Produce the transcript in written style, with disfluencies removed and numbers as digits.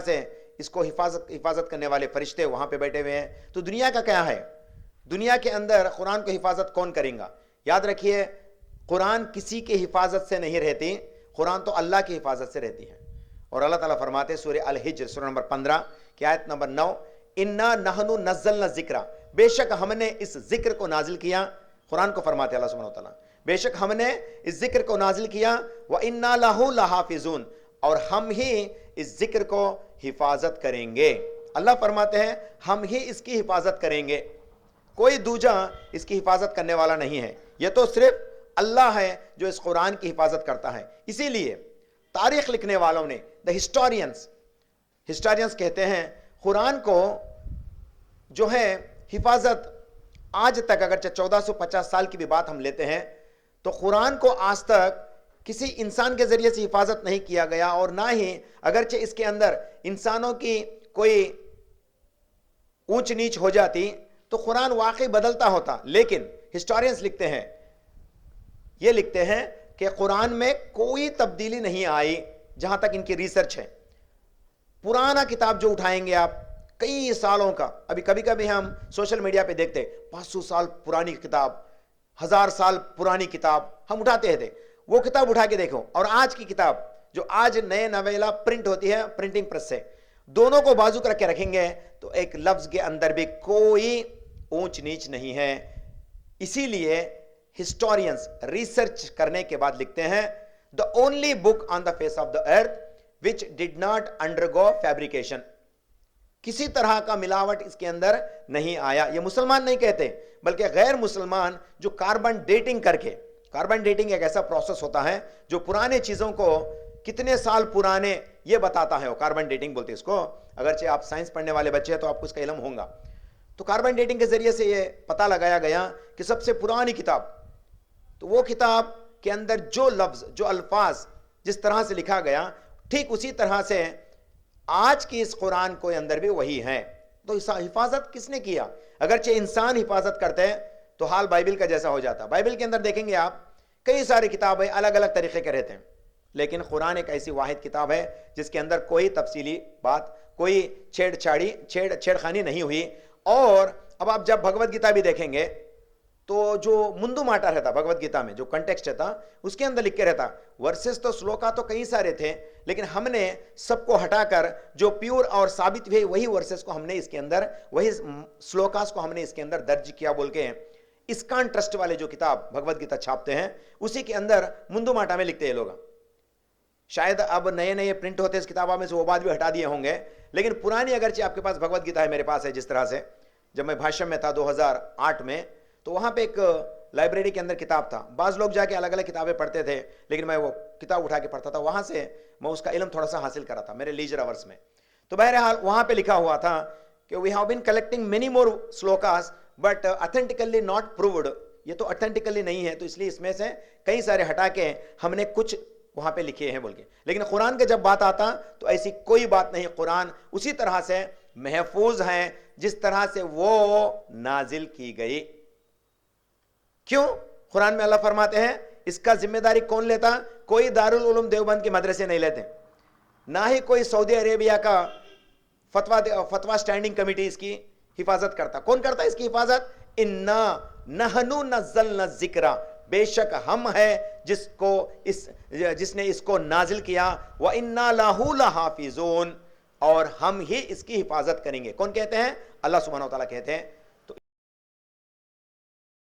سے اس کو حفاظت کرنے والے فرشتے وہاں پہ بیٹھے ہوئے ہیں. تو دنیا کا کیا ہے؟ دنیا کے اندر قرآن کو حفاظت کون کریں گا؟ یاد رکھیے قرآن کسی کی حفاظت سے نہیں رہتی، قرآن تو اللہ کی حفاظت سے رہتی ہے. اور اللہ تعالیٰ فرماتے ہیں سورہ الحجر سورہ نمبر 15 کی آیت نمبر 9، انا نحن نزلنا الذکر، بے شک ہم نے اس ذکر کو نازل کیا. قرآن کو فرماتے اللہ سبحانہ وتعالیٰ بے شک ہم نے اس ذکر کو نازل کیا، وَإِنَّا لَهُ لَحَافِظُونَ، اور ہم ہی اس ذکر کو حفاظت کریں گے. اللہ فرماتے ہیں ہم ہی اس کی حفاظت کریں گے، کوئی دوجا اس کی حفاظت کرنے والا نہیں ہے. یہ تو صرف اللہ ہے جو اس قرآن کی حفاظت کرتا ہے. اسی لیے تاریخ لکھنے والوں نے ہسٹورینز کہتے ہیں قرآن کو جو ہے حفاظت آج تک، اگرچہ 1450 سال کی بھی بات ہم لیتے ہیں، تو قرآن کو آج تک کسی انسان کے ذریعے سے حفاظت نہیں کیا گیا، اور نہ ہی اگرچہ اس کے اندر انسانوں کی کوئی اونچ نیچ ہو جاتی تو قرآن واقعی بدلتا ہوتا. لیکن ہسٹورینز لکھتے ہیں، یہ لکھتے ہیں کہ قرآن میں کوئی تبدیلی نہیں آئی جہاں تک ان کی ریسرچ ہے. پرانا کتاب جو اٹھائیں گے آپ کئی سالوں کا، ابھی کبھی کبھی ہم سوشل میڈیا پہ دیکھتے 500 سال پرانی کتاب، 1000 سال پرانی کتاب ہم اٹھاتے تھے. وہ کتاب اٹھا کے دیکھو اور آج کی کتاب جو آج نئے نویلا پرنٹ ہوتی ہے پرنٹنگ پریس سے، دونوں کو بازو کر کے رکھیں گے تو ایک لفظ کے اندر بھی کوئی اونچ نیچ نہیں ہے. اسی لیے ہسٹورینز ریسرچ کرنے کے بعد لکھتے ہیں the only book on the face of the earth which did not undergo fabrication، کسی طرح کا ملاوٹ اس کے اندر نہیں آیا. یہ مسلمان نہیں کہتے بلکہ غیر مسلمان جو کاربن ڈیٹنگ کر کے، کاربن ڈیٹنگ ایک ایسا پروسیس ہوتا ہے جو پرانے چیزوں کو کتنے سال پرانے یہ بتاتا ہے، وہ کاربن ڈیٹنگ بولتے ہیں اس کو. اگرچہ آپ سائنس پڑھنے والے بچے ہیں تو آپ کو اس کا علم ہوگا. تو کاربن ڈیٹنگ کے ذریعے سے یہ پتہ لگایا گیا کہ سب سے پرانی کتاب، تو وہ کتاب کے اندر جو لفظ جو الفاظ جس طرح سے لکھا گیا ٹھیک اسی طرح سے آج کی اس قرآن کو اندر بھی وہی ہے. تو اس حفاظت کس نے کیا؟ اگرچہ انسان حفاظت کرتے ہیں تو حال بائبل کا جیسا ہو جاتا. بائبل کے اندر دیکھیں گے آپ کئی ساری کتابیں الگ الگ طریقے کے رہتے ہیں، لیکن قرآن ایک ایسی واحد کتاب ہے جس کے اندر کوئی تفصیلی بات، کوئی چھیڑ خانی نہیں ہوئی. اور اب آپ جب بھگوت گیتا بھی دیکھیں گے تو جو مندو ماٹا رہتا بھگوت گیتا میں، جو کنٹیکسٹ رہتا اس کے اندر لکھ کے رہتا ورسز تو سلوکا تو کئی سارے تھے، لیکن ہم نے سب کو ہٹا کر جو پیور اور ثابت ہوئے وہی ورسز کو ہم نے اس کے اندر، وہی سلوکاس کو ہم نے اس کے اندر درج کیا. بول کے اسکان ٹرسٹ والے جو کتاب بھگوت گیتا چھاپتے ہیں اسی کے اندر مندو ماٹا میں لکھتے ہیں لوگ. شاید اب نئے پرنٹ ہوتے اس کتابوں میں سے وہ بات بھی ہٹا دیے ہوں گے، لیکن پرانی اگرچہ آپ کے پاس بھگوت گیتا ہے، میرے پاس ہے. جس طرح سے جب میں بھاشم میں تھا 2008 میں، تو وہاں پہ ایک لائبریری کے اندر کتاب تھا. بعض لوگ جا کے الگ الگ کتابیں پڑھتے تھے، لیکن میں وہ کتاب اٹھا کے پڑھتا تھا. وہاں سے میں اس کا علم تھوڑا سا حاصل کرا تھا میرے لیجر آورس میں. تو بہرحال وہاں پہ لکھا ہوا تھا کہ we have been collecting many more slokas but authentically not proved. یہ تو اتھینٹیکلی نہیں ہے، تو اس لیے اس میں سے کئی سارے ہٹا کے ہم نے کچھ وہاں پہ لکھے ہیں بول کے. لیکن قرآن کا جب بات آتا تو ایسی کوئی بات نہیں. قرآن اسی طرح سے محفوظ ہیں جس طرح سے وہ نازل کی گئی. کیوں؟ قرآن میں اللہ فرماتے ہیں اس کا ذمہ داری کون لیتا؟ کوئی دارالعلوم دیوبند کے مدرسے نہیں لیتے، نہ ہی کوئی سعودی عربیہ کا فتویٰ اسٹینڈنگ کمیٹی اس کی حفاظت کرتا. کون کرتا اس کی حفاظت؟ انا نحن نزلنا الذکر، بے شک ہم ہے جس نے اس کو نازل کیا، وَإِنَّا لَهُ لَحَافِظُونَ، اور ہم ہی اس کی حفاظت کریں گے. کون کہتے ہیں؟ اللہ سبحانہ و تعالیٰ کہتے ہیں.